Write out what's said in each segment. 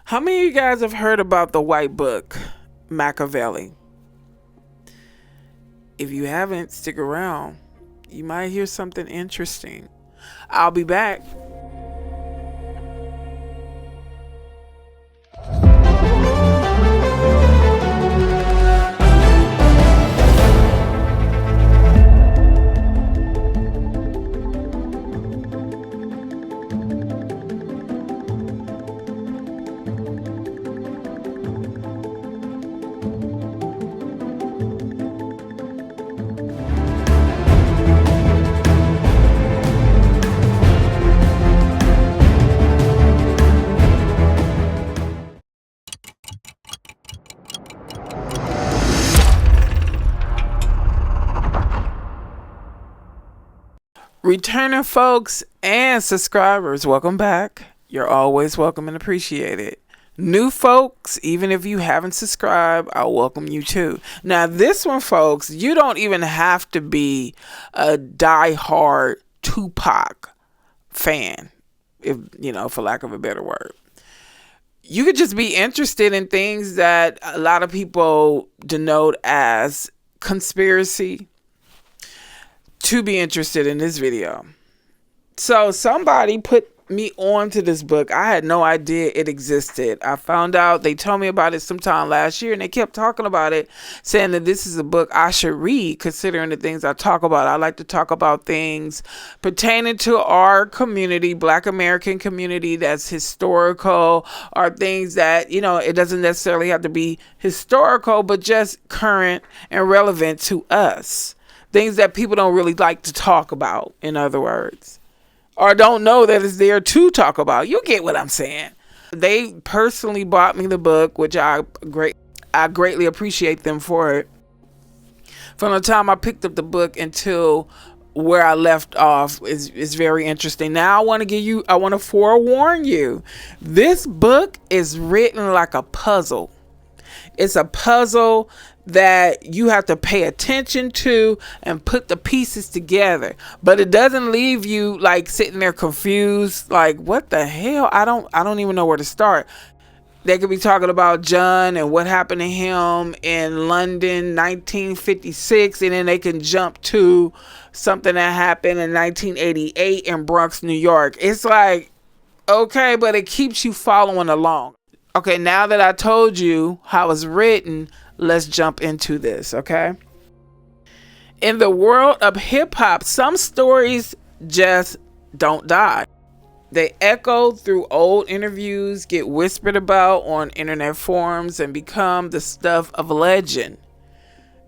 How many of you guys have heard about the white book, Makavelli? If you haven't, stick around. You might hear something interesting. I'll be back. Returning folks and subscribers, welcome back. You're always welcome and appreciated. New folks, even if you haven't subscribed, I'll welcome you too. Now this one, folks, you don't even have to be a die-hard Tupac fan, if you know, for lack of a better word. You could just be interested in things that a lot of people denote as conspiracy, to be interested in this video. So somebody put me on to this book. I had no idea it existed. I found out, they told me about it sometime last year, and they kept talking about it, saying that this is a book I should read, considering the things I talk about. I like to talk about things pertaining to our community, Black American community, that's historical, or things that, you know, it doesn't necessarily have to be historical, but just current and relevant to us. Things that people don't really like to talk about, in other words, or don't know that it's there to talk about. You get what I'm saying. They personally bought me the book, which I greatly appreciate them for it. From the time I picked up the book until where I left off is very interesting. Now I want to forewarn you. This book is written like a puzzle. It's a puzzle that you have to pay attention to and put the pieces together, but it doesn't leave you like sitting there confused, like what the hell, I don't even know where to start. They could be talking about John and what happened to him in London 1956, and then they can jump to something that happened in 1988 in Bronx, New York. It's like, okay, but it keeps you following along. Okay, now that I told you how it's written, let's jump into this, okay? In the world of hip-hop, some stories just don't die. They echo through old interviews, get whispered about on internet forums, and become the stuff of legend.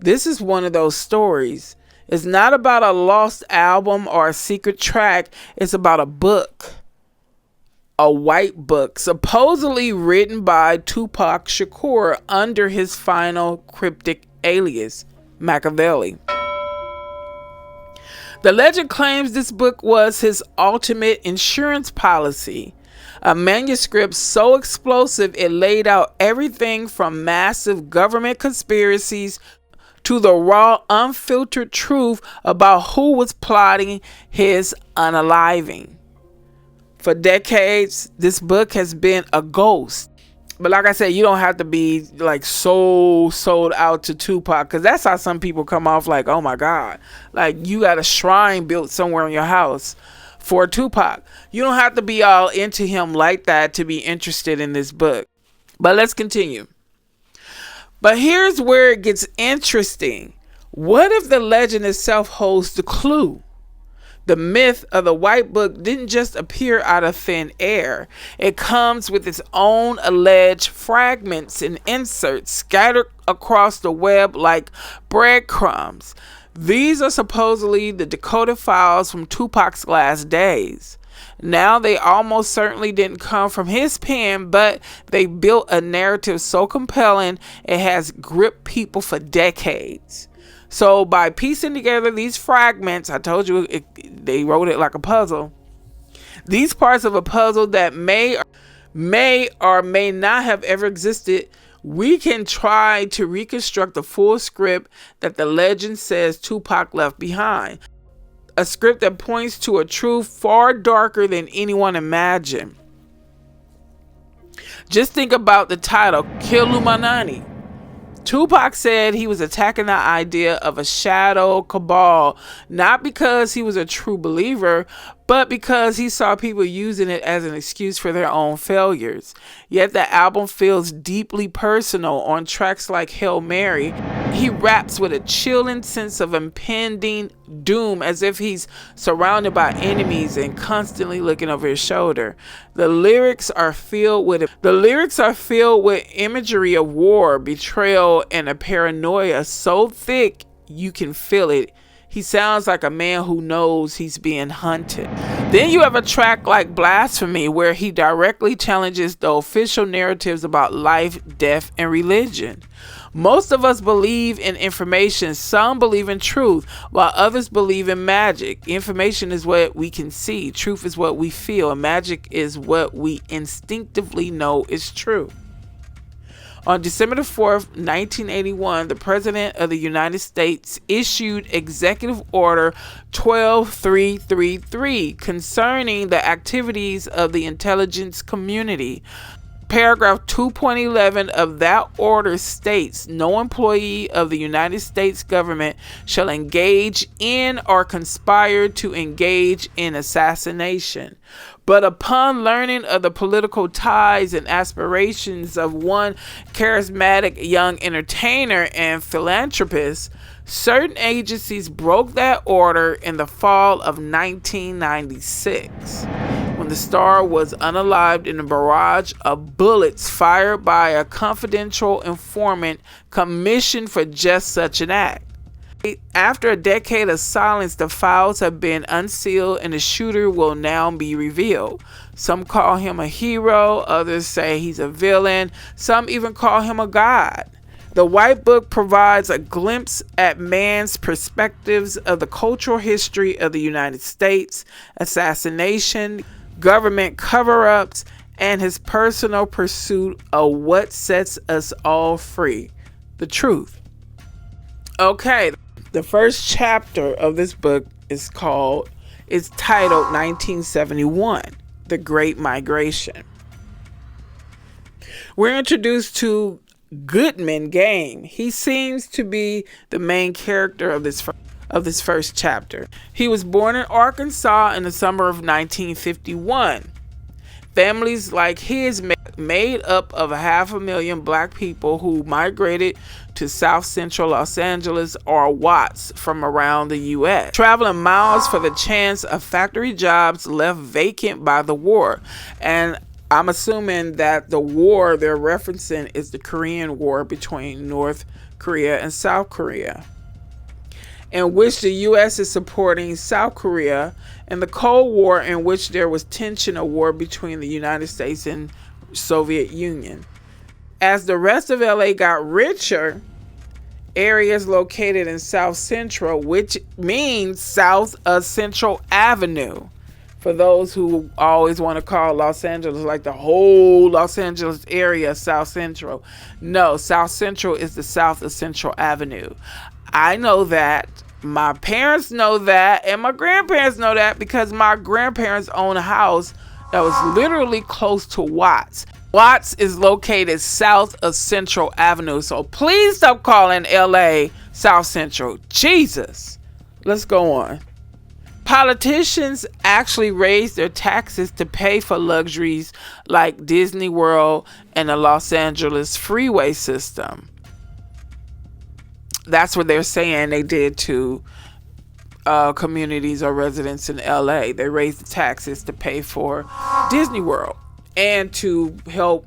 This is one of those stories. It's not about a lost album or a secret track. It's about a book. A white book, supposedly written by Tupac Shakur under his final cryptic alias, Makaveli. The legend claims this book was his ultimate insurance policy, a manuscript so explosive it laid out everything from massive government conspiracies to the raw, unfiltered truth about who was plotting his unaliving. For decades, this book has been a ghost. But like I said, you don't have to be like so sold out to Tupac, because that's how some people come off like, oh my God, like you got a shrine built somewhere in your house for Tupac. You don't have to be all into him like that to be interested in this book. But let's continue. But here's where it gets interesting. What if the legend itself holds the clue? The myth of the white book didn't just appear out of thin air. It comes with its own alleged fragments and inserts scattered across the web like breadcrumbs. These are supposedly the decoded files from Tupac's last days. Now, they almost certainly didn't come from his pen, but they built a narrative so compelling it has gripped people for decades. So by piecing together these fragments, I told you they wrote it like a puzzle. These parts of a puzzle that may or may not have ever existed, we can try to reconstruct the full script that the legend says Tupac left behind. A script that points to a truth far darker than anyone imagined. Just think about the title, Killuminati. Tupac said he was attacking the idea of a shadow cabal, not because he was a true believer, but because he saw people using it as an excuse for their own failures. Yet the album feels deeply personal. On tracks like Hail Mary, he raps with a chilling sense of impending doom, as if he's surrounded by enemies and constantly looking over his shoulder. The lyrics are filled with imagery of war, betrayal, and a paranoia so thick you can feel it. He sounds like a man who knows he's being hunted. Then you have a track like Blasphemy, where he directly challenges the official narratives about life, death, and religion. Most of us believe in information. Some believe in truth, while others believe in magic. Information is what we can see. Truth is what we feel. And magic is what we instinctively know is true. On December the 4th, 1981, the President of the United States issued Executive Order 12333 concerning the activities of the intelligence community. Paragraph 2.11 of that order states, no employee of the United States government shall engage in or conspire to engage in assassination. But upon learning of the political ties and aspirations of one charismatic young entertainer and philanthropist, certain agencies broke that order in the fall of 1996. When the star was unalived in a barrage of bullets fired by a confidential informant commissioned for just such an act. After a decade of silence, the files have been unsealed and the shooter will now be revealed. Some call him a hero, others say he's a villain, some even call him a god. The White Book provides a glimpse at man's perspectives of the cultural history of the United States, assassination, government cover-ups, and his personal pursuit of what sets us all free, the truth. Okay, the first chapter of this book is titled 1971, The Great Migration. We're introduced to Goodman Game. He seems to be the main character of this first chapter. He was born in Arkansas in the summer of 1951. Families like his made up of 500,000 black people who migrated to South Central Los Angeles or Watts from around the U.S., traveling miles for the chance of factory jobs left vacant by the war. And I'm assuming that the war they're referencing is the Korean War between North Korea and South Korea, in which the U.S. is supporting South Korea, and the Cold War, in which there was tension, a war between the United States and Soviet Union. As the rest of LA got richer, areas located in South Central, which means South of Central Avenue, for those who always want to call Los Angeles like the whole Los Angeles area South Central. No, South Central is the South of Central Avenue. I know that. My parents know that, and my grandparents know that, because my grandparents own a house that was literally close to Watts. Watts is located south of Central Avenue, so please stop calling LA South Central. Jesus. Let's go on. Politicians actually raise their taxes to pay for luxuries like Disney World and the Los Angeles freeway system. That's what they're saying they did to communities or residents in LA. They raised the taxes to pay for Disney World and to help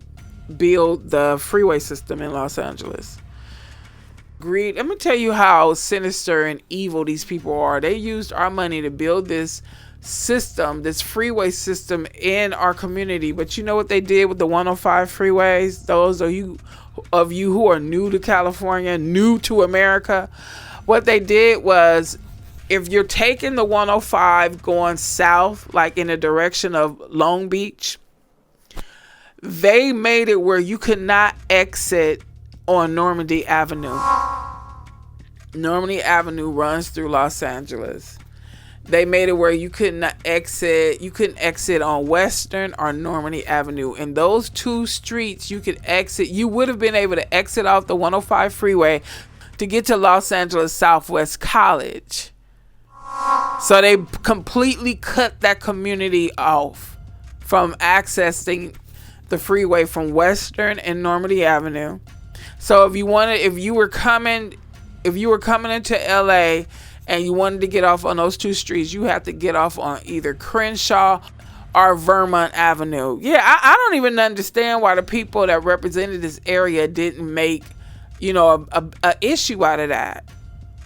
build the freeway system in Los Angeles. Greed. Let me tell you how sinister and evil these people are. They used our money to build this system, this freeway system in our community. But you know what they did with the 105 freeways? Those of you who are new to California, new to America, what they did was, if you're taking the 105 going south, like in the direction of Long Beach, they made it where you could not exit on Normandy Avenue. Normandy Avenue runs through Los Angeles. They made it where you couldn't exit on Western or Normandy Avenue. In those two streets, you could exit. You would have been able to exit off the 105 freeway to get to Los Angeles Southwest College. So they completely cut that community off from accessing the freeway from Western and Normandy Avenue. So if you were coming into LA and you wanted to get off on those two streets, you had to get off on either Crenshaw or Vermont Avenue. Yeah, I don't even understand why the people that represented this area didn't make, a issue out of that.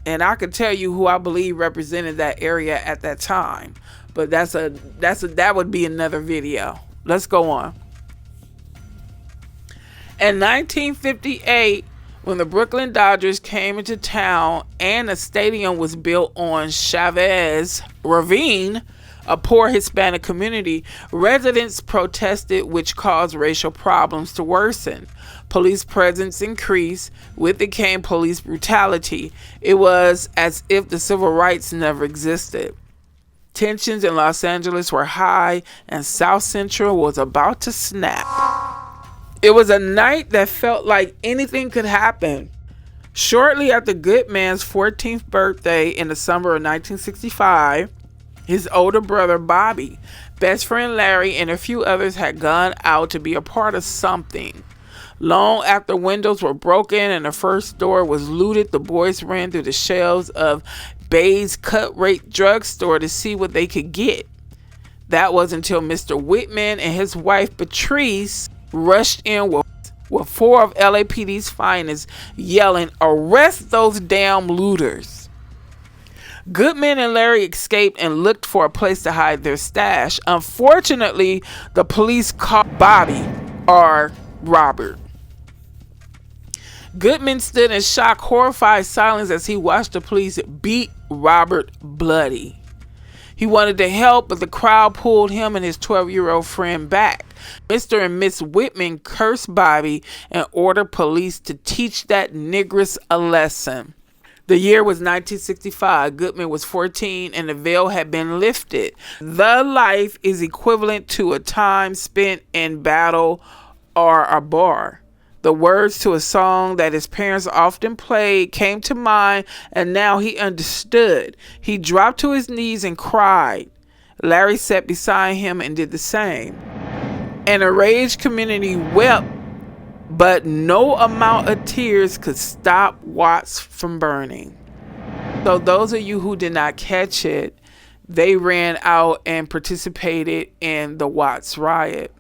And I could tell you who I believe represented that area at that time. But that would be another video. Let's go on. In 1958, when the Brooklyn Dodgers came into town and a stadium was built on Chavez Ravine, a poor Hispanic community, residents protested, which caused racial problems to worsen. Police presence increased. With it came police brutality. It was as if the civil rights never existed. Tensions in Los Angeles were high, and South Central was about to snap. It was a night that felt like anything could happen. Shortly after Goodman's 14th birthday in the summer of 1965, his older brother Bobby, best friend Larry, and a few others had gone out to be a part of something. Long after windows were broken and the first store was looted, the boys ran through the shelves of Bay's cut-rate drugstore to see what they could get. That was until Mr. Whitman and his wife Patrice rushed in with four of LAPD's finest, yelling, "Arrest those damn looters." Goodman and Larry escaped and looked for a place to hide their stash. Unfortunately, the police caught Bobby, or Robert. Goodman stood in shock, horrified silence as he watched the police beat Robert bloody. He wanted to help, but the crowd pulled him and his 12-year-old friend back. Mr. and Miss Whitman cursed Bobby and ordered police to teach that negress a lesson. The year was 1965. Goodman was 14 and the veil had been lifted. The life is equivalent to a time spent in battle or a bar. The words to a song that his parents often played came to mind, and now he understood. He dropped to his knees and cried. Larry sat beside him and did the same. An enraged community wept, but no amount of tears could stop Watts from burning. So those of you who did not catch it, they ran out and participated in the Watts riot.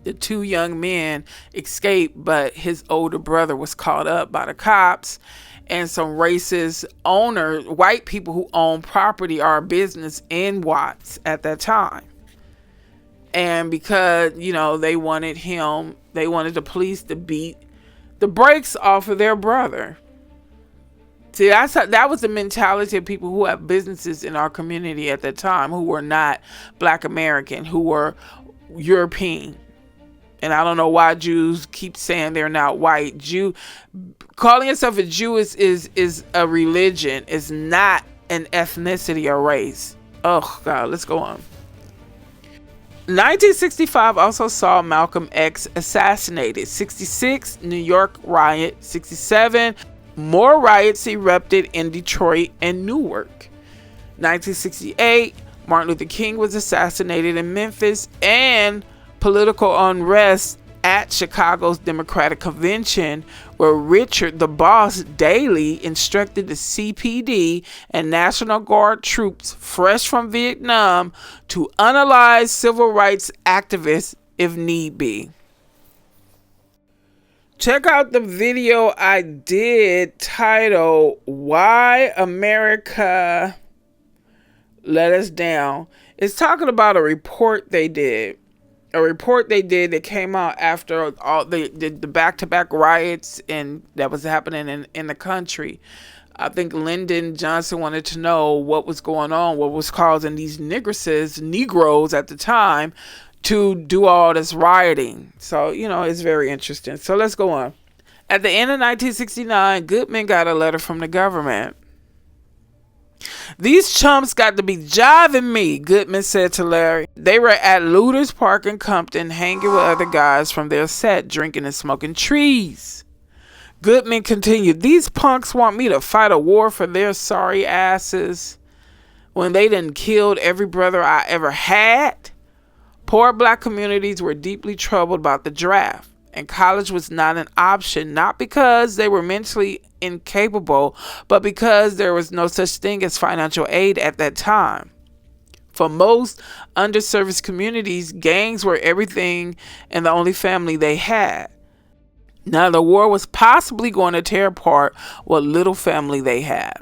The two young men escaped, but his older brother was caught up by the cops and some racist owners, white people who owned property or business in Watts at that time. And because, they wanted the police to beat the brakes off of their brother. See, that was the mentality of people who have businesses in our community at that time, who were not Black American, who were European. And I don't know why Jews keep saying they're not white. Calling yourself a Jew is a religion. It's not an ethnicity or race. Oh, God, let's go on. 1965 also saw Malcolm X assassinated. 66, New York riot. 67, more riots erupted in Detroit and Newark. 1968, Martin Luther King was assassinated in Memphis, and political unrest at Chicago's Democratic Convention, where Richard the Boss Daley instructed the CPD and National Guard troops fresh from Vietnam to unalive civil rights activists if need be. Check out the video I did titled "Why America Let Us Down." It's talking about a report they did. That came out after all the back-to-back riots that was happening in the country. I think Lyndon Johnson wanted to know what was going on, what was causing these Negroes at the time, to do all this rioting. So, it's very interesting. So let's go on. At the end of 1969, Goodman got a letter from the government. These chumps got to be jiving me, Goodman said to Larry. They were at Looters Park in Compton, hanging with other guys from their set, drinking and smoking trees. Goodman continued, these punks want me to fight a war for their sorry asses when they done killed every brother I ever had. Poor black communities were deeply troubled about the draft, and college was not an option, not because they were mentally incapable, but because there was no such thing as financial aid at that time. For most underserviced communities, gangs were everything and the only family they had. Now the war was possibly going to tear apart what little family they had.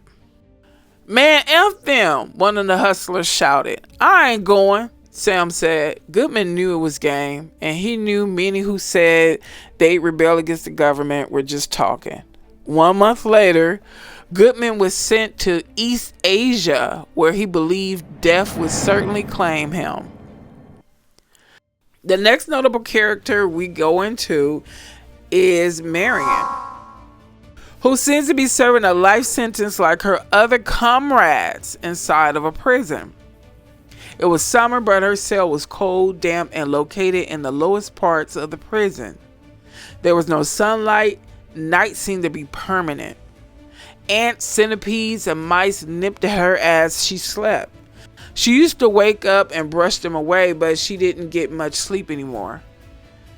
Man, F them, one of the hustlers shouted. I ain't going, Sam said. Goodman knew it was game, and he knew many who said they'd rebel against the government were just talking. 1 month later, Goodman was sent to East Asia, where he believed death would certainly claim him. The next notable character we go into is Marion, who seems to be serving a life sentence like her other comrades inside of a prison. It was summer, but her cell was cold, damp, and located in the lowest parts of the prison. There was no sunlight. Night seemed to be permanent. Ants, centipedes, and mice nipped at her as she slept. She used to wake up and brush them away, but she didn't get much sleep anymore.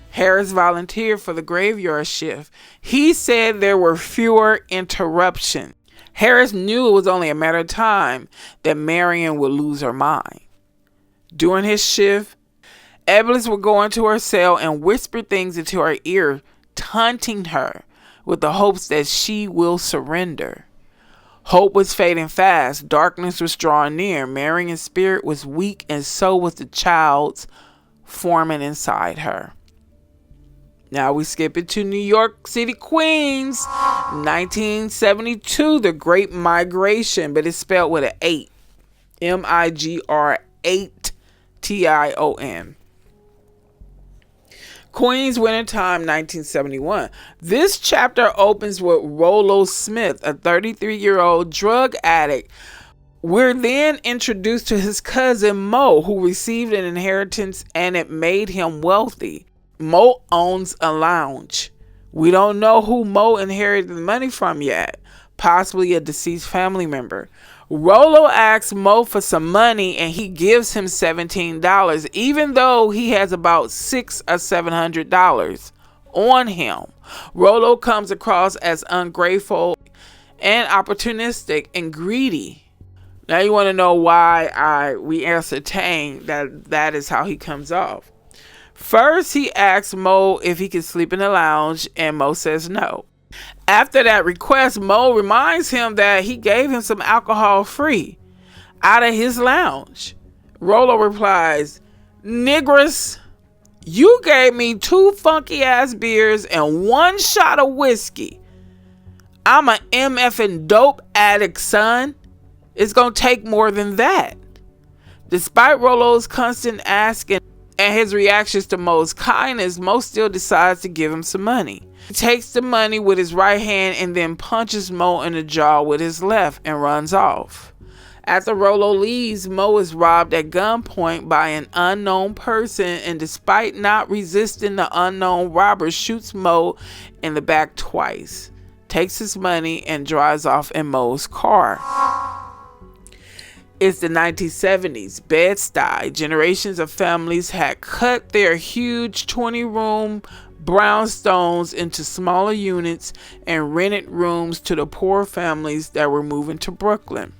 Harris volunteered for the graveyard shift. He said there were fewer interruptions. Harris knew it was only a matter of time that Marion would lose her mind. During his shift, Eblis would go into her cell and whisper things into her ear, taunting her with the hopes that she will surrender. Hope was fading fast. Darkness was drawing near. Marion's spirit was weak, and so was the child's forming inside her. Now we skip it to New York City, Queens, 1972, the Great Migration, but it's spelled with an 8. M-I-G-R-8-T-I-O-N. Queens Wintertime, 1971. This chapter opens with Rollo Smith, a 33-year-old drug addict. We're then introduced to his cousin Mo, who received an inheritance and it made him wealthy. Mo owns a lounge. We don't know who Mo inherited the money from yet, possibly a deceased family member. Rollo asks Mo for some money and he gives him $17, even though he has about $600 or $700 on him. Rollo comes across as ungrateful and opportunistic and greedy. Now you want to know why we ascertain that is how he comes off. First, he asks Mo if he can sleep in the lounge, and Mo says no. After that request, Mo reminds him that he gave him some alcohol free out of his lounge. Rollo replies, "Niggers, you gave me 2 funky ass beers and 1 shot of whiskey. I'm a MFing dope addict, son. It's gonna take more than that." Despite Rollo's constant asking and his reactions to Mo's kindness, Mo still decides to give him some money. He takes the money with his right hand and then punches Mo in the jaw with his left and runs off. After Rollo leaves, Mo is robbed at gunpoint by an unknown person, and despite not resisting, the unknown robber shoots Mo in the back twice, takes his money, and drives off in Mo's car. It's the 1970s, Bed-Stuy. Generations of families had cut their huge 20-room brownstones into smaller units and rented rooms to the poor families that were moving to Brooklyn.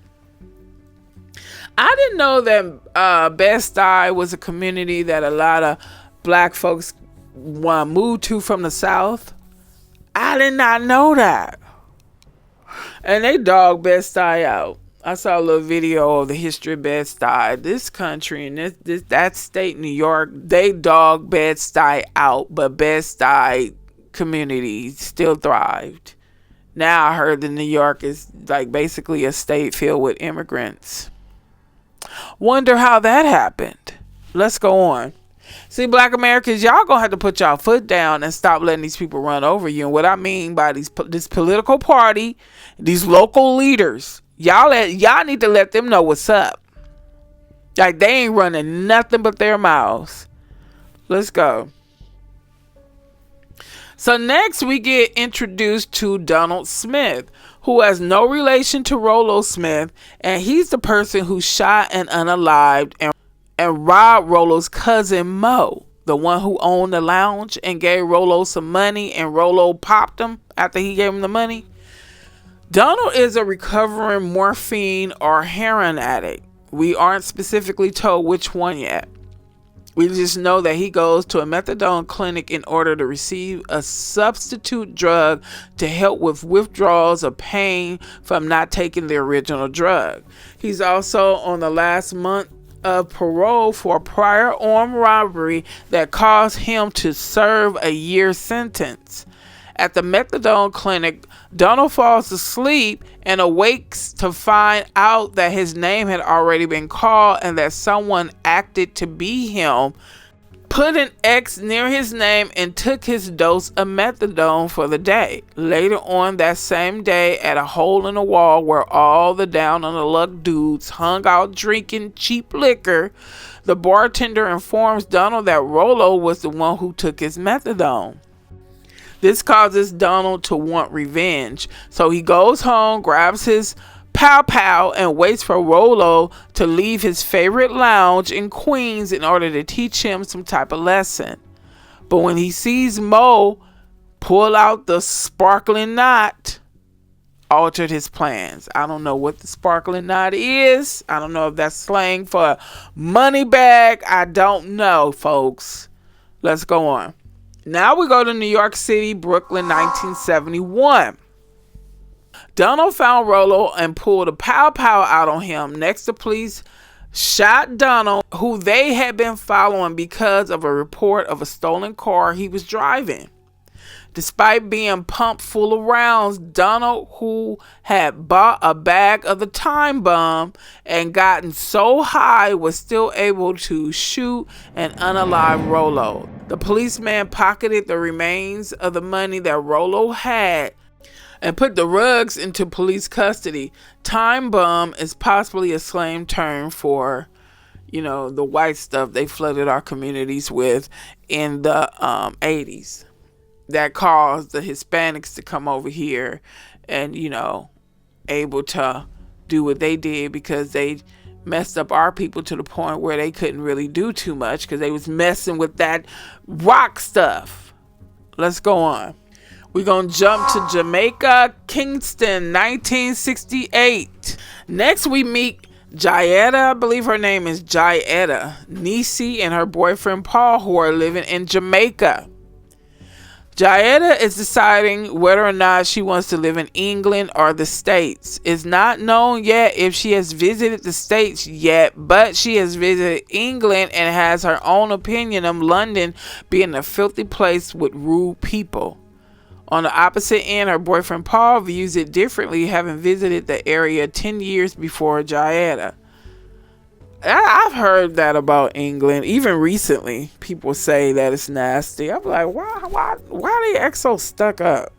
I didn't know that Bed-Stuy was a community that a lot of black folks moved to from the South. I did not know that. And they dogged Bed-Stuy out. I saw a little video of the history of Bed-Stuy. This country and that state, New York, they dog Bed-Stuy out, but Bed-Stuy community still thrived. Now I heard that New York is like basically a state filled with immigrants. Wonder how that happened. Let's go on. See, black Americans, y'all gonna have to put y'all foot down and stop letting these people run over you. And what I mean by this political party, these local leaders, Y'all need to let them know what's up. Like, they ain't running nothing but their mouths. Let's go. So next we get introduced to Donald Smith, who has no relation to Rollo Smith, and he's the person who shot and unalived and robbed Rollo's cousin Mo, the one who owned the lounge and gave Rollo some money, and Rollo popped him after he gave him the money. Donald is a recovering morphine or heroin addict. We aren't specifically told which one yet. We just know that he goes to a methadone clinic in order to receive a substitute drug to help with withdrawals of pain from not taking the original drug. He's also on the last month of parole for a prior armed robbery that caused him to serve a year sentence. At the methadone clinic, Donald falls asleep and awakes to find out that his name had already been called and that someone acted to be him, put an X near his name, and took his dose of methadone for the day. Later on that same day, at a hole in the wall where all the down on the luck dudes hung out drinking cheap liquor, the bartender informs Donald that Rollo was the one who took his methadone. This causes Donald to want revenge, so he goes home, grabs his pow and waits for Rollo to leave his favorite lounge in Queens in order to teach him some type of lesson. But when he sees Mo pull out the sparkling knot, altered his plans. I don't know what the sparkling knot is. I don't know if that's slang for money bag. I don't know, folks. Let's go on. Now we go to New York City, Brooklyn, 1971. Donald found Rollo and pulled a pow out on him. Next, the police shot Donald, who they had been following because of a report of a stolen car he was driving. Despite being pumped full of rounds, Donald, who had bought a bag of the time bomb and gotten so high, was still able to shoot and unalive Rollo. The policeman pocketed the remains of the money that Rollo had and put the rugs into police custody. Time bomb is possibly a slang term for, the white stuff they flooded our communities with in the 80s. That caused the Hispanics to come over here and, able to do what they did because they messed up our people to the point where they couldn't really do too much because they was messing with that rock stuff. Let's go on. We're going to jump to Jamaica, Kingston, 1968. Next, we meet Jayetta, I believe her name is Jayetta, Nisi, and her boyfriend Paul, who are living in Jamaica. Jayetta is deciding whether or not she wants to live in England or the States. It's not known yet if she has visited the States yet, but she has visited England and has her own opinion of London being a filthy place with rude people. On the opposite end, her boyfriend Paul views it differently, having visited the area 10 years before Jayetta. I've heard that about England. Even recently, people say that it's nasty. I'm like, why they act so stuck up?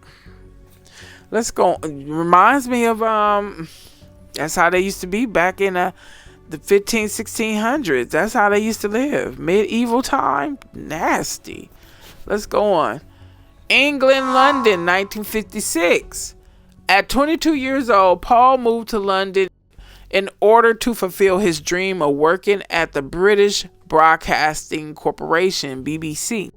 Let's go. It reminds me of that's how they used to be back in the 1600s. That's how they used to live. Medieval time, nasty. Let's go on. England, London, 1956. At 22 years old, Paul moved to London in order to fulfill his dream of working at the British Broadcasting Corporation, BBC.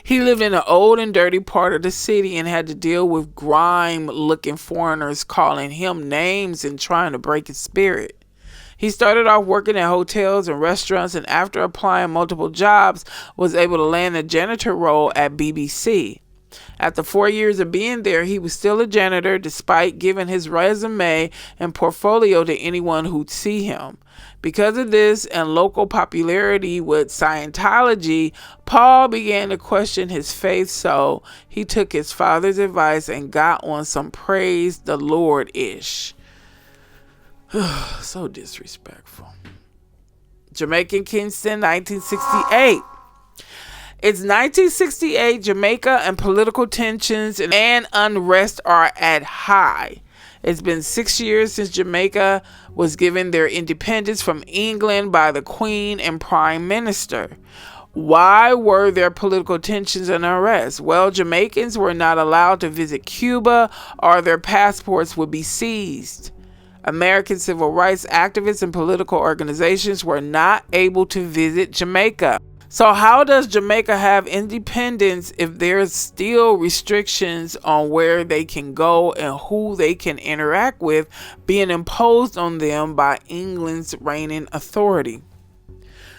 He lived in an old and dirty part of the city and had to deal with grime-looking foreigners calling him names and trying to break his spirit. He started off working at hotels and restaurants, and after applying multiple jobs, was able to land a janitor role at BBC. After 4 years of being there, he was still a janitor despite giving his resume and portfolio to anyone who'd see him. Because of this and local popularity with Scientology, Paul began to question his faith, so he took his father's advice and got on some praise the Lord-ish. So disrespectful. Jamaican Kingston, 1968. It's 1968, Jamaica, and political tensions and unrest are at high. It's been 6 years since Jamaica was given their independence from England by the Queen and Prime Minister. Why were there political tensions and unrest? Well, Jamaicans were not allowed to visit Cuba, or their passports would be seized. American civil rights activists and political organizations were not able to visit Jamaica. So how does Jamaica have independence if there's still restrictions on where they can go and who they can interact with being imposed on them by England's reigning authority?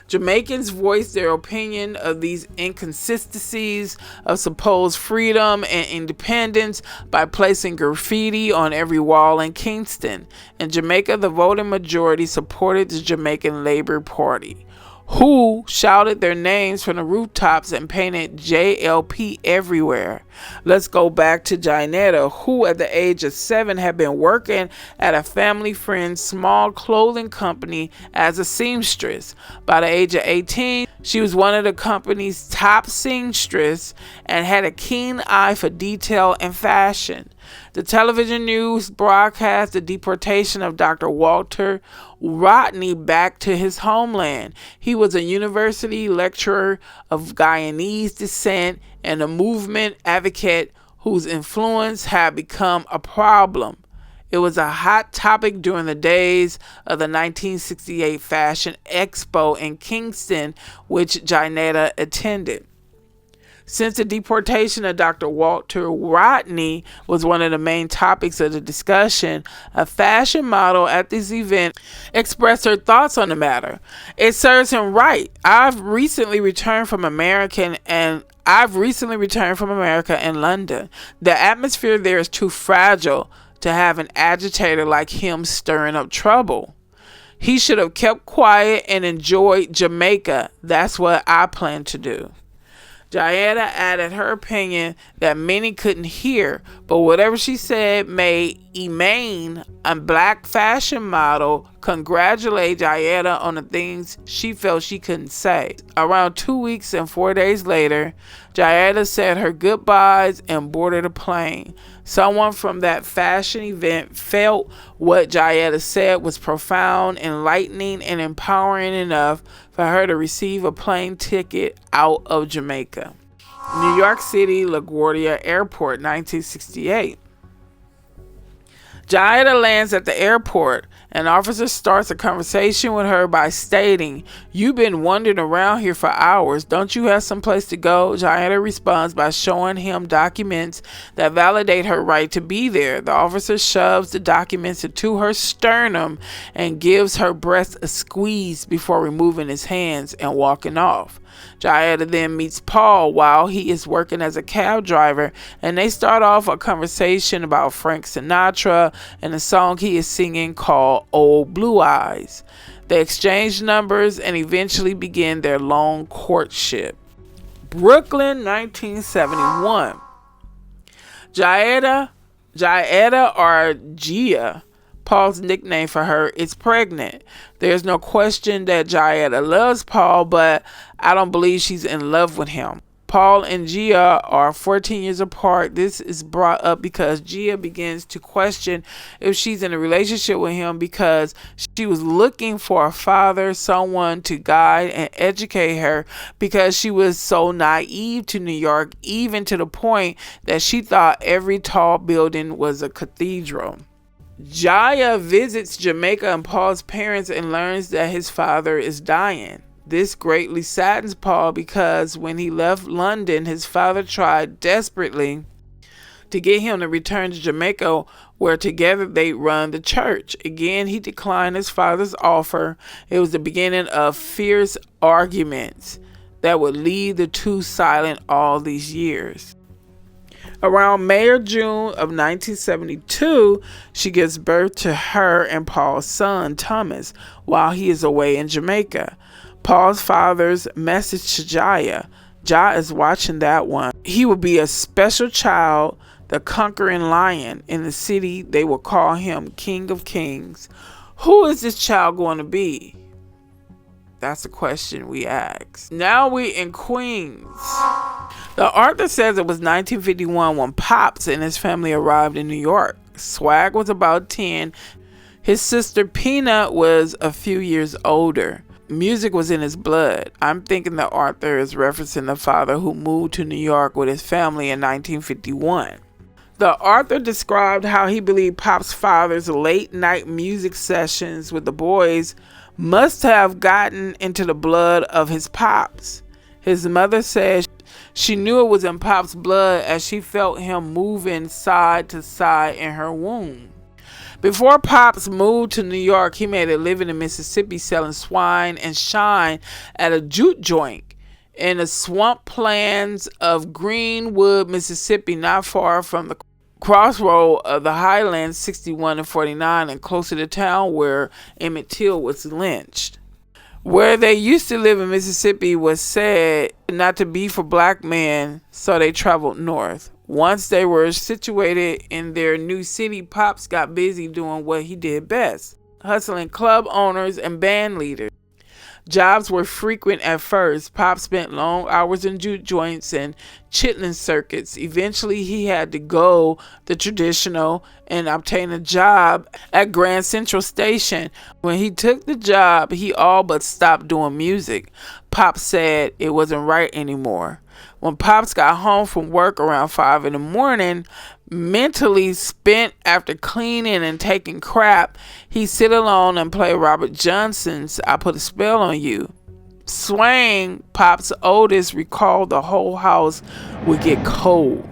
Jamaicans voiced their opinion of these inconsistencies of supposed freedom and independence by placing graffiti on every wall in Kingston. In Jamaica, the voting majority supported the Jamaican Labour Party, who shouted their names from the rooftops and painted JLP everywhere. Let's go back to Diane, who at the age of 7 had been working at a family friend's small clothing company as a seamstress. By the age of 18, she was one of the company's top seamstresses and had a keen eye for detail and fashion. The television news broadcast the deportation of Dr. Walter Rodney back to his homeland. He was a university lecturer of Guyanese descent and a movement advocate whose influence had become a problem. It was a hot topic during the days of the 1968 Fashion Expo in Kingston, which Janetta attended. Since the deportation of Dr. Walter Rodney was one of the main topics of the discussion, a fashion model at this event expressed her thoughts on the matter. It serves him right. I've recently returned from America in London. The atmosphere there is too fragile to have an agitator like him stirring up trouble. He should have kept quiet and enjoyed Jamaica. That's what I plan to do. Diana added her opinion that many couldn't hear, but whatever she said made Emaine, a black fashion model, congratulate Diana on the things she felt she couldn't say. Around 2 weeks and 4 days later, Diana said her goodbyes and boarded a plane. Someone from that fashion event felt what Diana said was profound, enlightening, and empowering enough for her to receive a plane ticket out of Jamaica. New York City, LaGuardia Airport, 1968. Diana lands at the airport. An officer starts a conversation with her by stating, "You've been wandering around here for hours. Don't you have someplace to go?" Diana responds by showing him documents that validate her right to be there. The officer shoves the documents into her sternum and gives her breast a squeeze before removing his hands and walking off. Diana then meets Paul while he is working as a cab driver, and they start off a conversation about Frank Sinatra and a song he is singing called Old Blue Eyes. They exchange numbers and eventually begin their long courtship. Brooklyn, 1971. Jaeda or Gia, Paul's nickname for her, is pregnant. There's no question that Jaeda loves Paul, but I don't believe she's in love with him. Paul and Gia are 14 years apart. This is brought up because Gia begins to question if she's in a relationship with him because she was looking for a father, someone to guide and educate her, because she was so naive to New York, even to the point that she thought every tall building was a cathedral. Jaya visits Jamaica and Paul's parents and learns that his father is dying. This greatly saddens Paul because when he left London, his father tried desperately to get him to return to Jamaica, where together they run the church. Again, he declined his father's offer. It was the beginning of fierce arguments that would leave the two silent all these years. Around May or June of 1972, she gives birth to her and Paul's son, Thomas, while he is away in Jamaica. Paul's father's message to Jaya. Jaya is watching that one. He will be a special child, the conquering lion. In the city, they will call him King of Kings. Who is this child going to be? That's the question we ask. Now we in Queens. The author says it was 1951 when Pops and his family arrived in New York. Swag was about 10. His sister Peanut was a few years older. Music was in his blood. I'm thinking that Arthur is referencing the father who moved to New York with his family in 1951. The author described how he believed Pop's father's late night music sessions with the boys must have gotten into the blood of his Pops. His mother said she knew it was in Pop's blood as she felt him moving side to side in her womb. Before Pops moved to New York, he made a living in Mississippi selling swine and shine at a jute joint in the swamp plains of Greenwood, Mississippi, not far from the crossroad of the Highlands 61 and 49 and close to the town where Emmett Till was lynched. Where they used to live in Mississippi was said not to be for black men, so they traveled north. Once they were situated in their new city, Pops got busy doing what he did best, hustling club owners and band leaders. Jobs were frequent at first. Pop spent long hours in jute joints and chitlin circuits. Eventually, he had to go the traditional and obtain a job at Grand Central Station. When he took the job, he all but stopped doing music. Pop said it wasn't right anymore. When Pops got home from work around 5 in the morning, mentally spent after cleaning and taking crap, he'd sit alone and play Robert Johnson's I Put a Spell on You. Swang, Pop's oldest, recalled the whole house would get cold.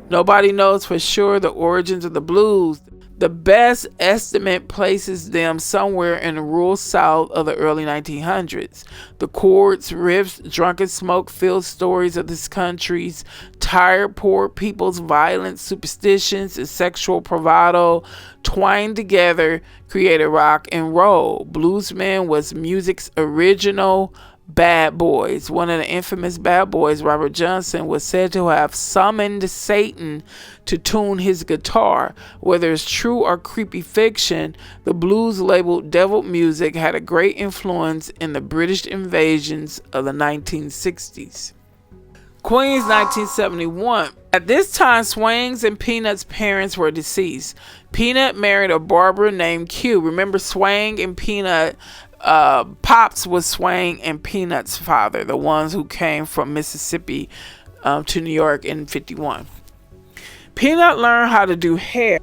Nobody knows for sure the origins of the blues. The best estimate places them somewhere in the rural South of the early 1900s. The chords, riffs, drunken smoke-filled stories of this country's tired poor people's violence, superstitions, and sexual bravado twined together created rock and roll. Bluesman was music's original bad boys. One of the infamous bad boys, Robert Johnson, was said to have summoned Satan to tune his guitar. Whether it's true or creepy fiction, the blues labeled devil music had a great influence in the British invasions of the 1960s. Queens, 1971. At this time, Swang's and Peanut's parents were deceased. Peanut married a barber named Q. Remember, Swang and Peanut, Pops was Swang and Peanut's father, the ones who came from Mississippi to New York in 51. Peanut learned how to do hair.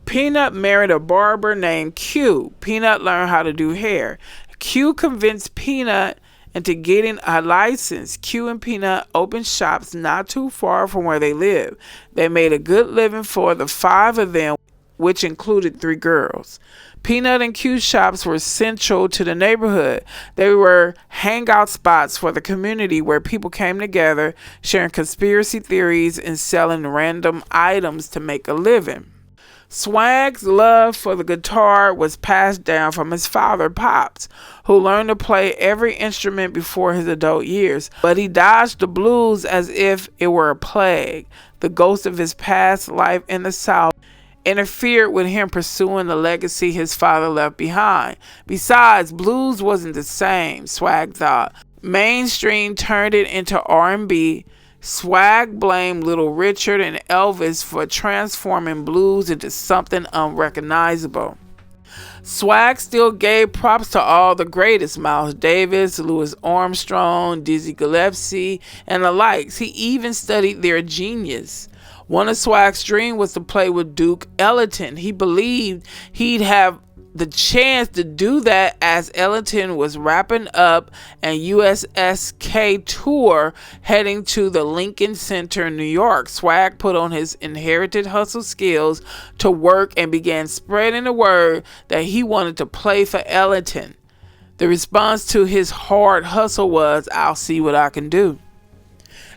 Peanut married a barber named Q. Peanut learned how to do hair. Q convinced Peanut into getting a license. Q and Peanut opened shops not too far from where they lived. They made a good living for the 5 of them, which included 3 girls. Peanut and Q's shops were central to the neighborhood. They were hangout spots for the community where people came together, sharing conspiracy theories and selling random items to make a living. Swag's love for the guitar was passed down from his father, Pops, who learned to play every instrument before his adult years. But he dodged the blues as if it were a plague. The ghost of his past life in the South interfered with him pursuing the legacy his father left behind. Besides, blues wasn't the same, Swag thought. Mainstream turned it into R&B. Swag blamed Little Richard and Elvis for transforming blues into something unrecognizable. Swag still gave props to all the greatest, Miles Davis, Louis Armstrong, Dizzy Gillespie, and the likes. He even studied their genius. One of Swag's dreams was to play with Duke Ellington. He believed he'd have the chance to do that as Ellington was wrapping up an USSK tour heading to the Lincoln Center in New York. Swag put on his inherited hustle skills to work and began spreading the word that he wanted to play for Ellington. The response to his hard hustle was, "I'll see what I can do."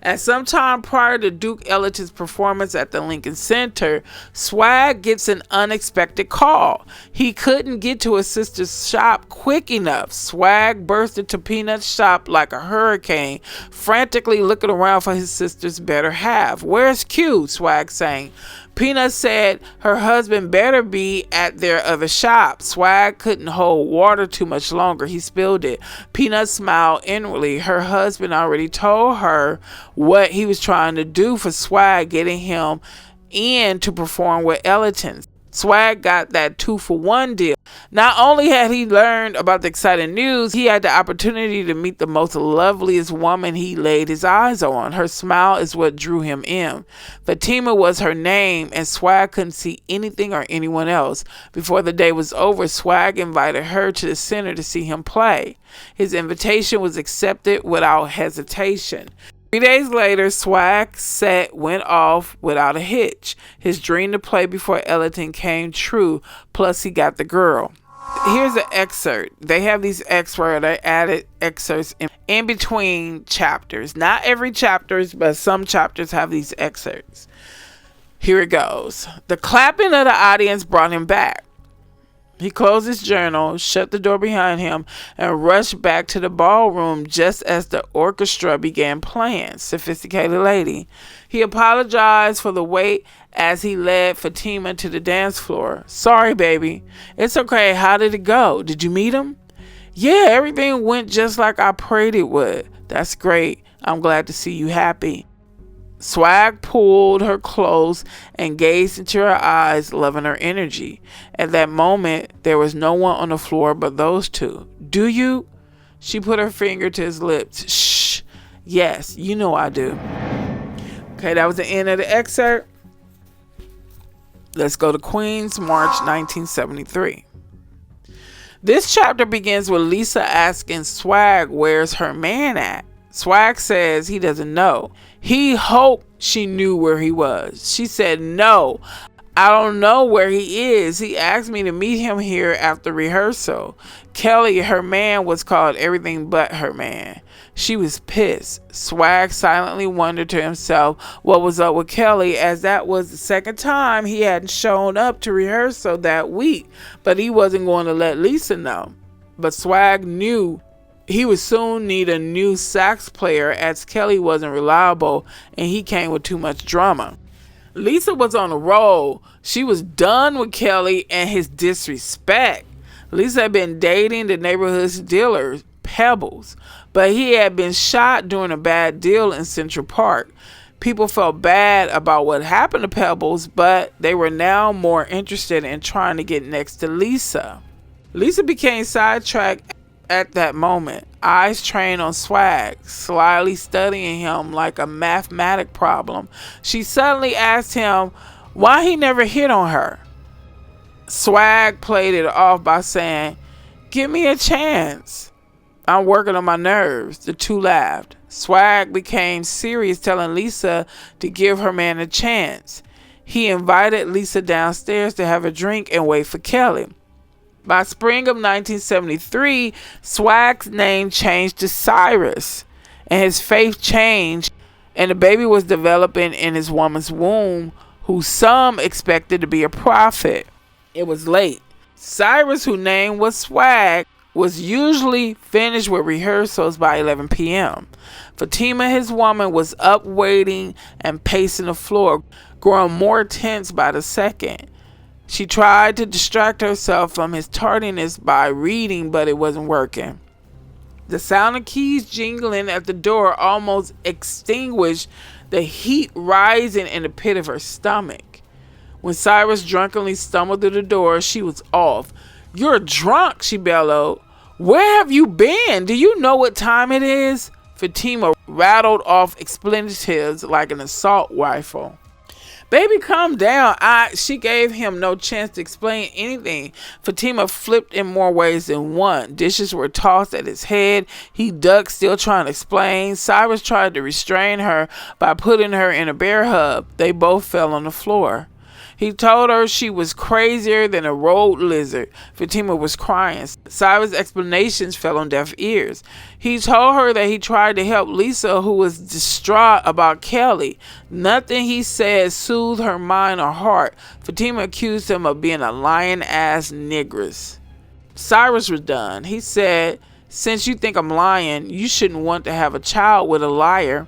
At some time prior to Duke Ellington's performance at the Lincoln Center, Swag gets an unexpected call. He couldn't get to his sister's shop quick enough. Swag burst into Peanut's shop like a hurricane, frantically looking around for his sister's better half. "Where's Q?" Swag sang. Peanut said her husband better be at their other shop. Swag couldn't hold water too much longer. He spilled it. Peanut smiled inwardly. Her husband already told her what he was trying to do for Swag, getting him in to perform with Ellington. Swag got that 2-for-1 deal. Not only had he learned about the exciting news, he had the opportunity to meet the most loveliest woman he laid his eyes on. Her smile is what drew him in. Fatima was her name, and Swag couldn't see anything or anyone else. Before the day was over, Swag invited her to the center to see him play. His invitation was accepted without hesitation. 3 days later, Swag's set went off without a hitch. His dream to play before Ellington came true, plus he got the girl. Here's an excerpt. They have these excerpts where they added excerpts in between chapters. Not every chapter, but some chapters have these excerpts. Here it goes. The clapping of the audience brought him back. He closed his journal, shut the door behind him, and rushed back to the ballroom just as the orchestra began playing. Sophisticated lady. He apologized for the wait as he led Fatima to the dance floor. Sorry, baby. It's okay. How did it go? Did you meet him? Yeah, everything went just like I prayed it would. That's great. I'm glad to see you happy. Swag pulled her close and gazed into her eyes, loving her energy. At that moment, there was no one on the floor but those two. Do you? She put her finger to his lips. Shh. Yes, you know I do. Okay, that was the end of the excerpt. Let's go to Queens, March 1973. This chapter begins with Lisa asking Swag where's her man at. Swag says he doesn't know. He hoped she knew where he was. She said, no, I don't know where he is. He asked me to meet him here after rehearsal. Kelly, her man, was called everything but her man. She was pissed. Swag silently wondered to himself what was up with Kelly, as that was the second time he hadn't shown up to rehearsal that week, but he wasn't going to let Lisa know. But Swag knew he would soon need a new sax player, as Kelly wasn't reliable and he came with too much drama. Lisa was on a roll. She was done with Kelly and his disrespect. Lisa had been dating the neighborhood's dealer, Pebbles, but he had been shot during a bad deal in Central Park. People felt bad about what happened to Pebbles, but they were now more interested in trying to get next to Lisa. Lisa became sidetracked at that moment, eyes trained on Swag, slyly studying him like a mathematic problem. She suddenly asked him why he never hit on her. Swag played it off by saying, give me a chance. I'm working on my nerves. The two laughed. Swag became serious, telling Lisa to give her man a chance. He invited Lisa downstairs to have a drink and wait for Kelly. By spring of 1973, Swag's name changed to Cyrus, and his faith changed, and a baby was developing in his woman's womb, who some expected to be a prophet. It was late. Cyrus, whose name was Swag, was usually finished with rehearsals by 11 p.m. Fatima, his woman, was up waiting and pacing the floor, growing more tense by the second. She tried to distract herself from his tardiness by reading, but it wasn't working. The sound of keys jingling at the door almost extinguished the heat rising in the pit of her stomach. When Cyrus drunkenly stumbled through the door, she was off. You're drunk, she bellowed. Where have you been? Do you know what time it is? Fatima rattled off expletives like an assault rifle. Baby, calm down. She gave him no chance to explain anything. Fatima flipped in more ways than one. Dishes were tossed at his head. He ducked, still trying to explain. Cyrus tried to restrain her by putting her in a bear hug. They both fell on the floor. He told her she was crazier than a road lizard. Fatima was crying. Cyrus' explanations fell on deaf ears. He told her that he tried to help Lisa, who was distraught about Kelly. Nothing he said soothed her mind or heart. Fatima accused him of being a lying-ass negress. Cyrus was done. He said, since you think I'm lying, you shouldn't want to have a child with a liar.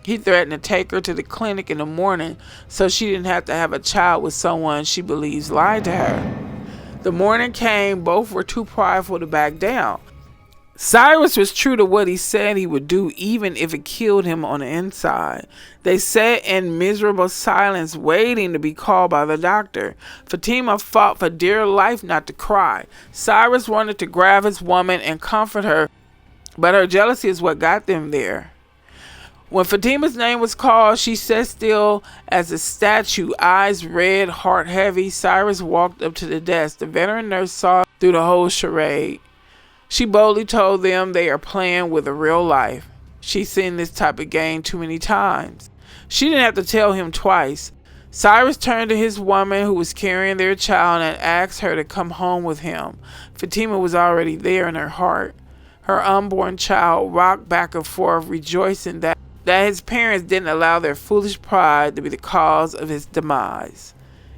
He threatened to take her to the clinic in the morning so she didn't have to have a child with someone she believes lied to her. The morning came. Both were too prideful to back down. Cyrus was true to what he said he would do, even if it killed him on the inside. They sat in miserable silence, waiting to be called by the doctor. Fatima fought for dear life not to cry. Cyrus wanted to grab his woman and comfort her, but her jealousy is what got them there. When Fatima's name was called, she sat still as a statue, eyes red, heart heavy. Cyrus walked up to the desk. The veteran nurse saw through the whole charade. She boldly told them they are playing with a real life. She's seen this type of game too many times. She didn't have to tell him twice. Cyrus turned to his woman who was carrying their child and asked her to come home with him. Fatima was already there in her heart. Her unborn child rocked back and forth, rejoicing that his parents didn't allow their foolish pride to be the cause of his demise.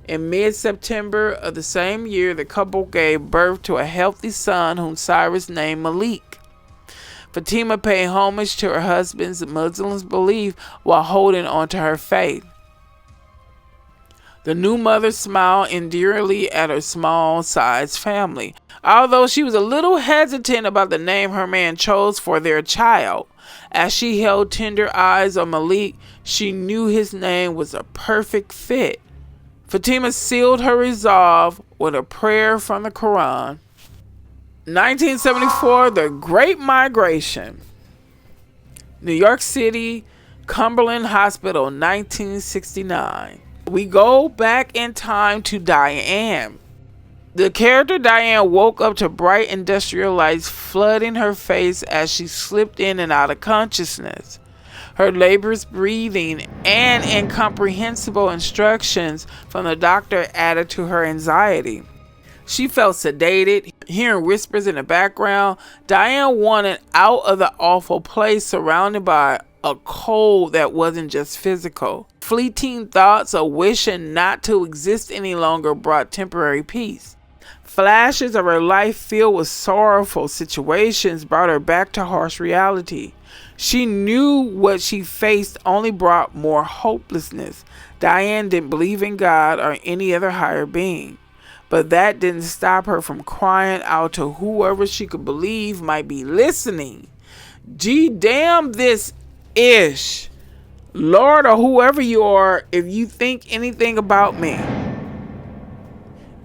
In mid-September of the same year, the couple gave birth to a healthy son whom Cyrus named Malik. Fatima paid homage to her husband's Muslim belief while holding on to her faith. The new mother smiled endearingly at her small-sized family, although she was a little hesitant about the name her man chose for their child. As she held tender eyes on Malik, she knew his name was a perfect fit. Fatima sealed her resolve with a prayer from the Quran. 1974, the Great Migration. New York City, Cumberland Hospital, 1969. We go back in time to Diane. The character Diane woke up to bright industrial lights flooding her face as she slipped in and out of consciousness. Her laborious breathing and incomprehensible instructions from the doctor added to her anxiety. She felt sedated, hearing whispers in the background. Diane wanted out of the awful place, surrounded by a cold that wasn't just physical. Fleeting thoughts of wishing not to exist any longer brought temporary peace. Flashes of her life filled with sorrowful situations brought her back to harsh reality. She knew what she faced only brought more hopelessness. Diane didn't believe in God or any other higher being, but that didn't stop her from crying out to whoever she could believe might be listening. Gee, damn this ish. Lord, or whoever you are, if you think anything about me.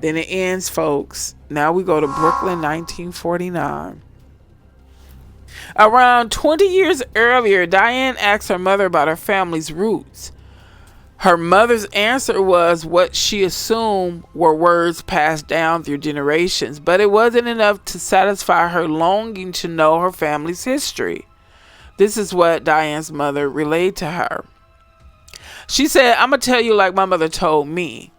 Then it ends, folks. Now we go to Brooklyn, 1949. Around 20 years earlier, Diane asked her mother about her family's roots. Her mother's answer was what she assumed were words passed down through generations, but it wasn't enough to satisfy her longing to know her family's history. This is what Diane's mother relayed to her. She said, "I'm going to tell you like my mother told me.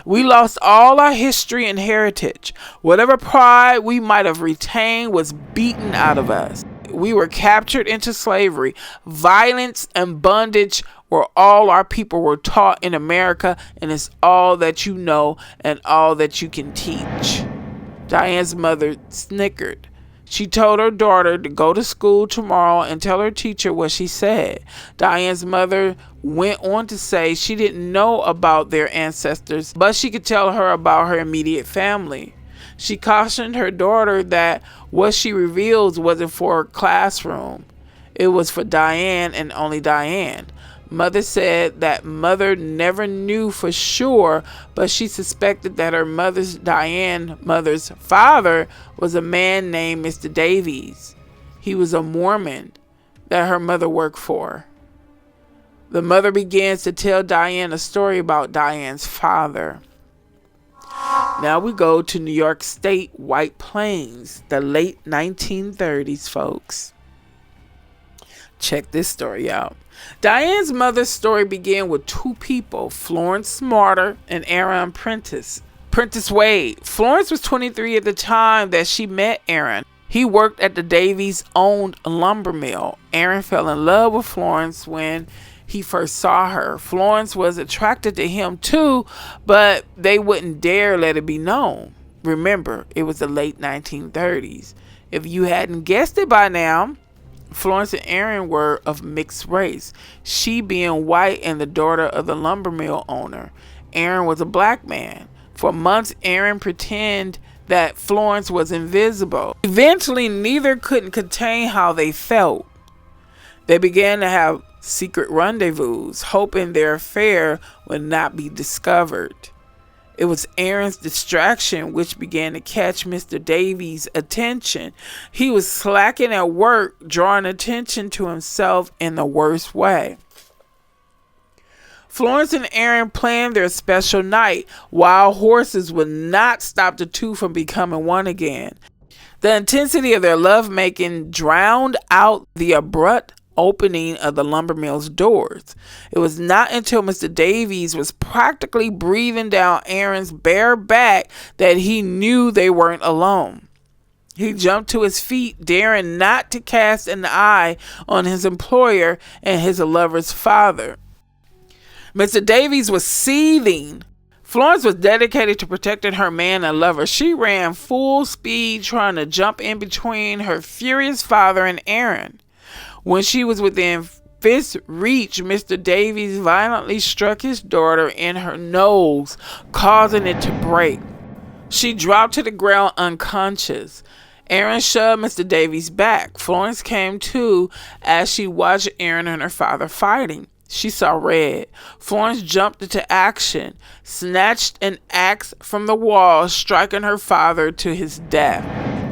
We lost all our history and heritage. Whatever pride we might have retained was beaten out of us. We were captured into slavery. Violence and bondage were all our people were taught in America, and it's all that you know and all that you can teach." Diane's mother snickered. She told her daughter to go to school tomorrow and tell her teacher what she said. Diane's mother went on to say she didn't know about their ancestors, but she could tell her about her immediate family. She cautioned her daughter that what she reveals wasn't for her classroom. It was for Diane and only Diane. Mother said that mother never knew for sure, but she suspected that her mother's father was a man named Mr. Davies. He was a Mormon that her mother worked for. The mother begins to tell Diane a story about Diane's father. Now we go to New York State, White Plains, the late 1930s, folks. Check this story out. Diane's mother's story began with two people, Florence Smarter and Aaron Prentice Wade. Florence was 23 at the time that she met Aaron. He worked at the Davies-owned lumber mill. Aaron fell in love with Florence when he first saw her. Florence was attracted to him too, but they wouldn't dare let it be known. Remember, it was the late 1930s. If you hadn't guessed it by now, Florence and Aaron were of mixed race, she being white and the daughter of the lumber mill owner. Aaron was a black man. For months, Aaron pretended that Florence was invisible. Eventually, neither couldn't contain how they felt. They began to have secret rendezvous, hoping their affair would not be discovered. It was Aaron's distraction which began to catch Mr. Davies' attention. He was slacking at work, drawing attention to himself in the worst way. Florence and Aaron planned their special night. Wild horses would not stop the two from becoming one again. The intensity of their lovemaking drowned out the abrupt opening of the lumber mill's doors. It was not until Mr. Davies was practically breathing down Aaron's bare back that he knew they weren't alone. He jumped to his feet, daring not to cast an eye on his employer and his lover's father. Mr. Davies was seething. Florence was dedicated to protecting her man and lover. She ran full speed, trying to jump in between her furious father and Aaron. When she was within fist reach, Mr. Davies violently struck his daughter in her nose, causing it to break. She dropped to the ground unconscious. Aaron shoved Mr. Davies back. Florence came to as she watched Aaron and her father fighting. She saw red. Florence jumped into action, snatched an axe from the wall, striking her father to his death.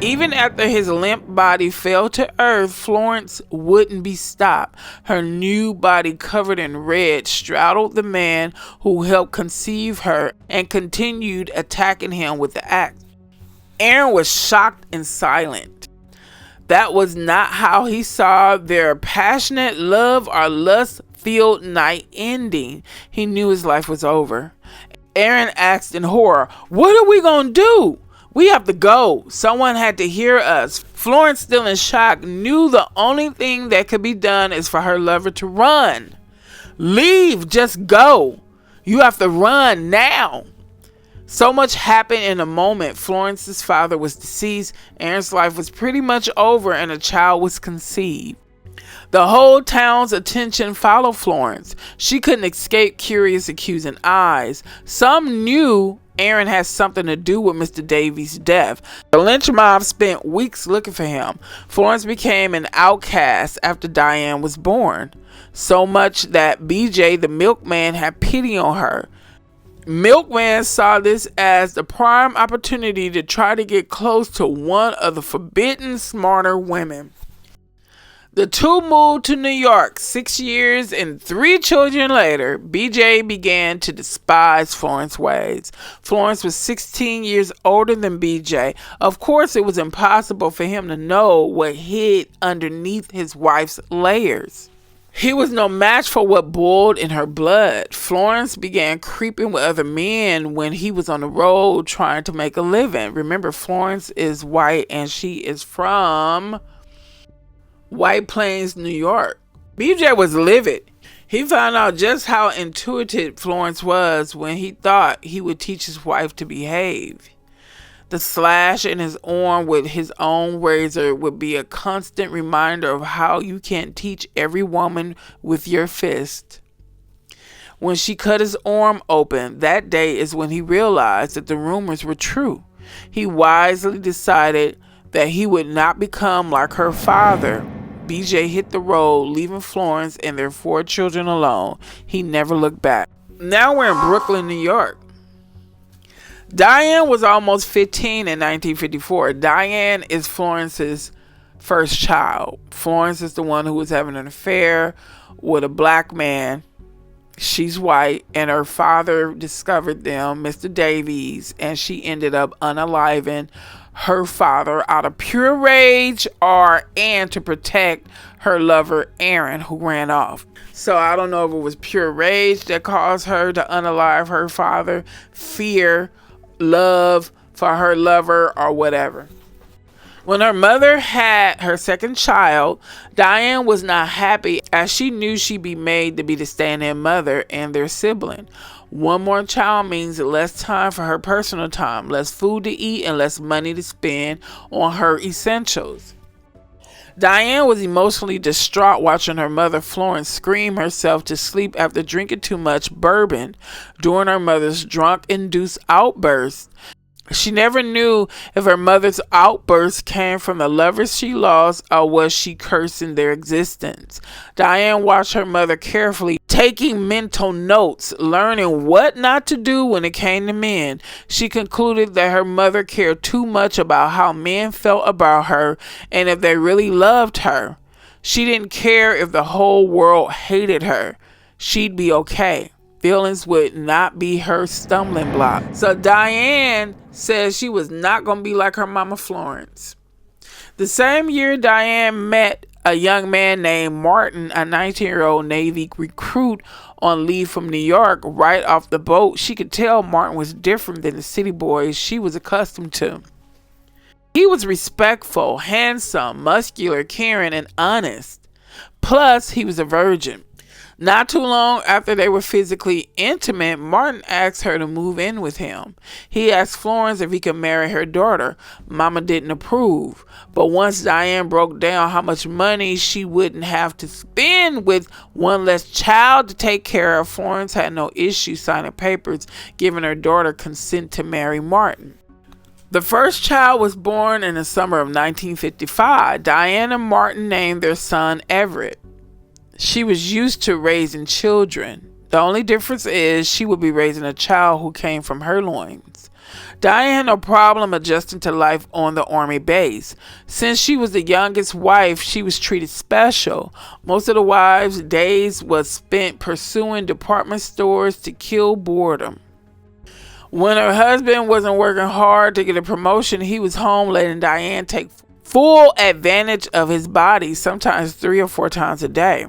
Even after his limp body fell to earth, Florence wouldn't be stopped. Her new body, covered in red, straddled the man who helped conceive her and continued attacking him with the axe. Aaron was shocked and silent. That was not how he saw their passionate love or lust-filled night ending. He knew his life was over. Aaron asked in horror, "What are we going to do? We have to go. Someone had to hear us." Florence, still in shock, knew the only thing that could be done is for her lover to run. "Leave, just go. You have to run now." So much happened in a moment. Florence's father was deceased, Aaron's life was pretty much over, and a child was conceived. The whole town's attention followed Florence. She couldn't escape curious, accusing eyes. Some knew Aaron had something to do with Mr. Davies' death. The lynch mob spent weeks looking for him. Florence became an outcast after Diane was born, so much that BJ, the milkman, had pity on her. Milkman saw this as the prime opportunity to try to get close to one of the forbidden smarter women. The two moved to New York. 6 years and 3 children later, BJ began to despise Florence's ways. Florence was 16 years older than BJ. Of course, it was impossible for him to know what hid underneath his wife's layers. He was no match for what boiled in her blood. Florence began creeping with other men when he was on the road trying to make a living. Remember, Florence is white and she is from White Plains, New York. BJ was livid. He found out just how intuitive Florence was when he thought he would teach his wife to behave. The slash in his arm with his own razor would be a constant reminder of how you can't teach every woman with your fist. When she cut his arm open, that day is when he realized that the rumors were true. He wisely decided that he would not become like her father. BJ hit the road, leaving Florence and their 4 children alone. He never looked back. Now we're in Brooklyn, New York. Diane was almost 15 in 1954. Diane is Florence's first child. Florence is the one who was having an affair with a black man. She's white, and her father discovered them, Mr. Davies, and she ended up unaliving her father out of pure rage and to protect her lover Aaron, who ran off. So I don't know if it was pure rage that caused her to unalive her father, fear, love for her lover, or whatever. When her mother had her second child, Diane was not happy, as she knew she'd be made to be the stand-in mother and their sibling. One more child means less time for her personal time, less food to eat, and less money to spend on her essentials. Diane was emotionally distraught watching her mother Florence scream herself to sleep after drinking too much bourbon. During her mother's drunk-induced outburst, She never knew if her mother's outbursts came from the lovers she lost or was she cursing their existence. Diane watched her mother carefully, taking mental notes, learning what not to do when it came to men. She concluded that her mother cared too much about how men felt about her and if they really loved her. She didn't care if the whole world hated her. She'd be okay. Feelings would not be her stumbling block. So Diane says she was not going to be like her mama Florence. The same year, Diane met a young man named Martin, a 19-year-old Navy recruit on leave from New York. Right off the boat, she could tell Martin was different than the city boys she was accustomed to. He was respectful, handsome, muscular, caring, and honest. Plus, he was a virgin. Not too long after they were physically intimate, Martin asked her to move in with him. He asked Florence if he could marry her daughter. Mama didn't approve. But once Diane broke down how much money she wouldn't have to spend with one less child to take care of, Florence had no issue signing papers giving her daughter consent to marry Martin. The first child was born in the summer of 1955. Diane and Martin named their son Everett. She was used to raising children. The only difference is she would be raising a child who came from her loins. Diane had no problem adjusting to life on the Army base. Since she was the youngest wife, she was treated special. Most of the wives' days was spent pursuing department stores to kill boredom. When her husband wasn't working hard to get a promotion, he was home letting Diane take full advantage of his body, sometimes 3 or 4 times a day.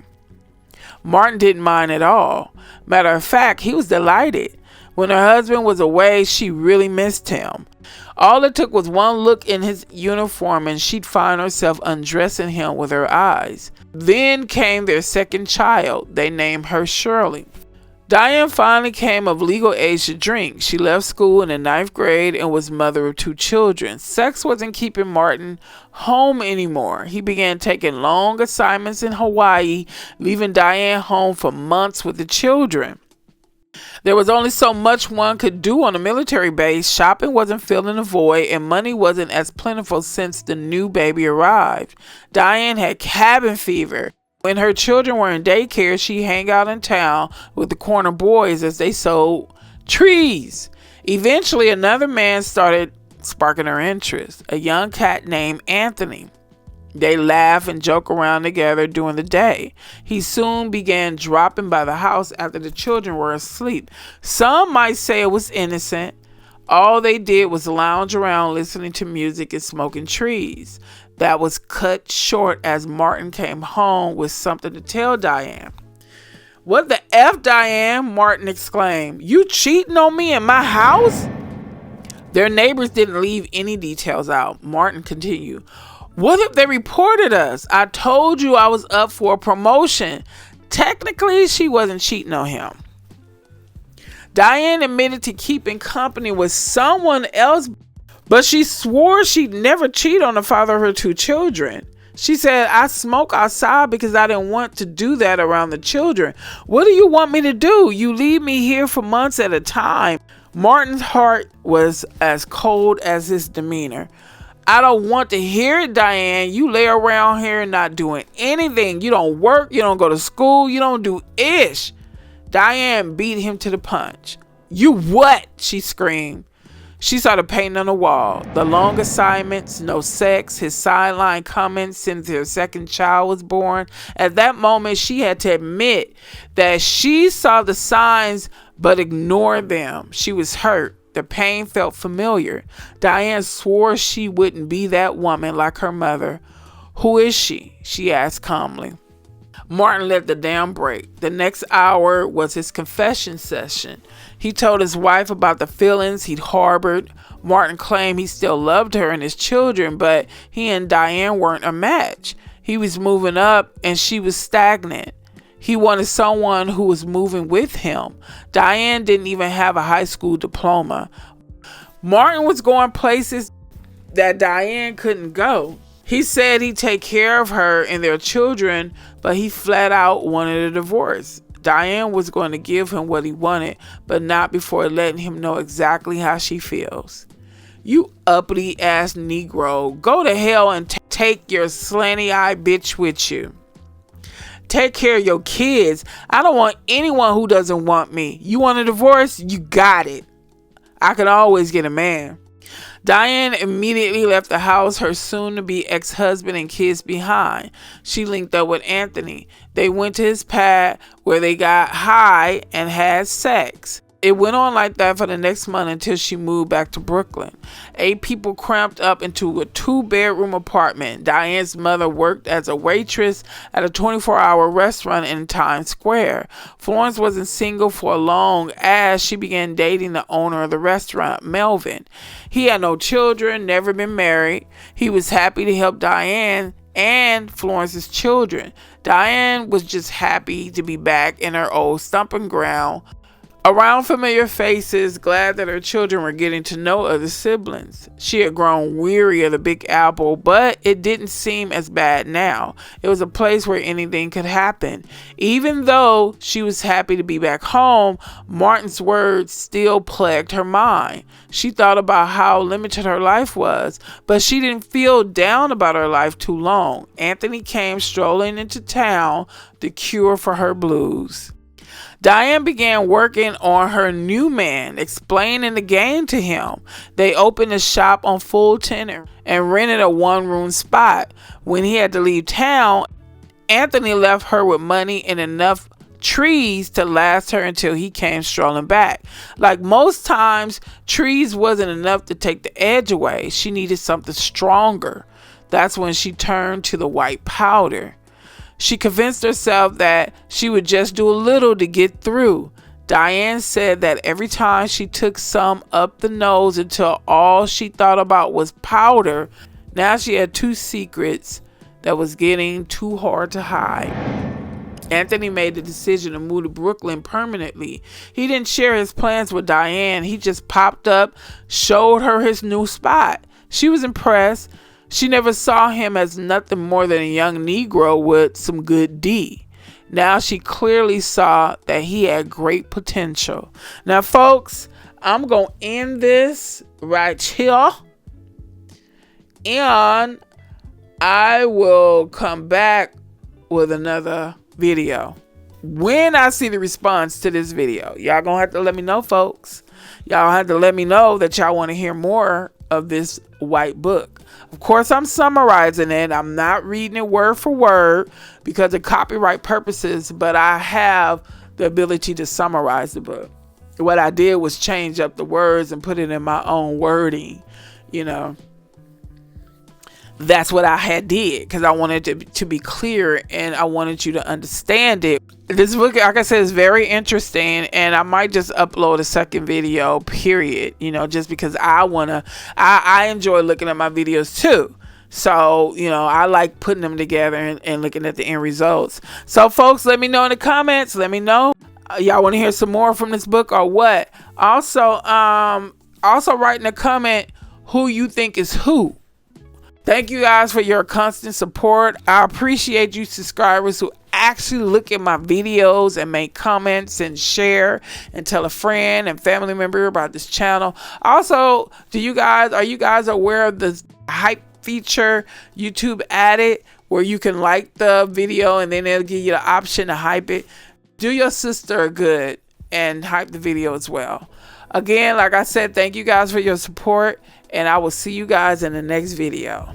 Martin didn't mind at all. Matter of fact, he was delighted. When her husband was away, she really missed him. All it took was one look in his uniform and she'd find herself undressing him with her eyes. Then came their second child. They named her Shirley. Diane finally came of legal age to drink. She left school in the 9th grade and was mother of 2 children. Sex wasn't keeping Martin home anymore. He began taking long assignments in Hawaii, leaving Diane home for months with the children. There was only so much one could do on a military base. Shopping wasn't filling the void and money wasn't as plentiful since the new baby arrived. Diane had cabin fever. When her children were in daycare, she'd hang out in town with the corner boys as they sold trees. Eventually, another man started sparking her interest, a young cat named Anthony. They laugh and joke around together during the day. He soon began dropping by the house after the children were asleep. Some might say it was innocent. All they did was lounge around listening to music and smoking trees. That was cut short as Martin came home with something to tell Diane. "What the F, Diane?" Martin exclaimed. "You cheating on me in my house?" Their neighbors didn't leave any details out. Martin continued. "What if they reported us? I told you I was up for a promotion." Technically, she wasn't cheating on him. Diane admitted to keeping company with someone else, but she swore she'd never cheat on the father of her 2 children. She said, "I smoke outside because I didn't want to do that around the children. What do you want me to do? You leave me here for months at a time." Martin's heart was as cold as his demeanor. "I don't want to hear it, Diane. You lay around here not doing anything. You don't work. You don't go to school. You don't do ish." Diane beat him to the punch. "You what?" she screamed. She saw the painting on the wall, the long assignments, no sex, his sideline comments since their second child was born. At that moment, she had to admit that she saw the signs but ignored them. She was hurt. The pain felt familiar. Diane swore she wouldn't be that woman like her mother. "Who is she?" she asked calmly. Martin let the dam break. The next hour was his confession session. He told his wife about the feelings he'd harbored. Martin claimed he still loved her and his children, but he and Diane weren't a match. He was moving up and she was stagnant. He wanted someone who was moving with him. Diane didn't even have a high school diploma. Martin was going places that Diane couldn't go. He said he'd take care of her and their children, but he flat out wanted a divorce. Diane was going to give him what he wanted, but not before letting him know exactly how she feels. You uppity ass Negro. Go to hell and take your slanty eye bitch with you. Take care of your kids. I don't want anyone who doesn't want me. You want a divorce? You got it. I can always get a man. Diane immediately left the house, her soon-to-be ex-husband and kids behind. She linked up with Anthony. They went to his pad where they got high and had sex. It went on like that for the next month until she moved back to Brooklyn. 8 people cramped up into a 2-bedroom apartment. Diane's mother worked as a waitress at a 24-hour restaurant in Times Square. Florence wasn't single for long as she began dating the owner of the restaurant, Melvin. He had no children, never been married. He was happy to help Diane and Florence's children. Diane was just happy to be back in her old stomping ground, around familiar faces, glad that her children were getting to know other siblings. She had grown weary of the Big Apple, but it didn't seem as bad now. It was a place where anything could happen. Even though she was happy to be back home, Martin's words still plagued her mind. She thought about how limited her life was, but she didn't feel down about her life too long. Anthony came strolling into town, the cure for her blues. Diane began working on her new man, explaining the game to him. They opened a shop on Fulton and rented a 1-room spot. When he had to leave town, Anthony left her with money and enough trees to last her until he came strolling back. Like most times, trees wasn't enough to take the edge away. She needed something stronger. That's when she turned to the white powder. She convinced herself that she would just do a little to get through. Diane said that every time she took some up the nose until all she thought about was powder, now she had 2 secrets that was getting too hard to hide. Anthony made the decision to move to Brooklyn permanently. He didn't share his plans with Diane. He just popped up, showed her his new spot. She was impressed. She never saw him as nothing more than a young Negro with some good D. Now she clearly saw that he had great potential. Now, folks, I'm going to end this right here. And I will come back with another video when I see the response to this video. Y'all going to have to let me know, folks. Y'all have to let me know that y'all want to hear more of this white book. Of course, I'm summarizing it. I'm not reading it word for word because of copyright purposes, but I have the ability to summarize the book. What I did was change up the words and put it in my own wording. You know, that's what I had did because I wanted it to be clear and I wanted you to understand it. This book, like I said, is very interesting, and I might just upload a second video, period, you know, just because I enjoy looking at my videos too. So, you know, I like putting them together and looking at the end results. So, folks, let me know in the comments. Let me know. Y'all want to hear some more from this book or what? Also write in a comment who you think is who. Thank you guys for your constant support. I appreciate you subscribers who actually look at my videos and make comments and share and tell a friend and family member about this channel. Also, are you guys aware of the hype feature YouTube added where you can like the video and then they'll give you the option to hype it? Do your sister a good and hype the video as well. Again, like I said, thank you guys for your support, and I will see you guys in the next video.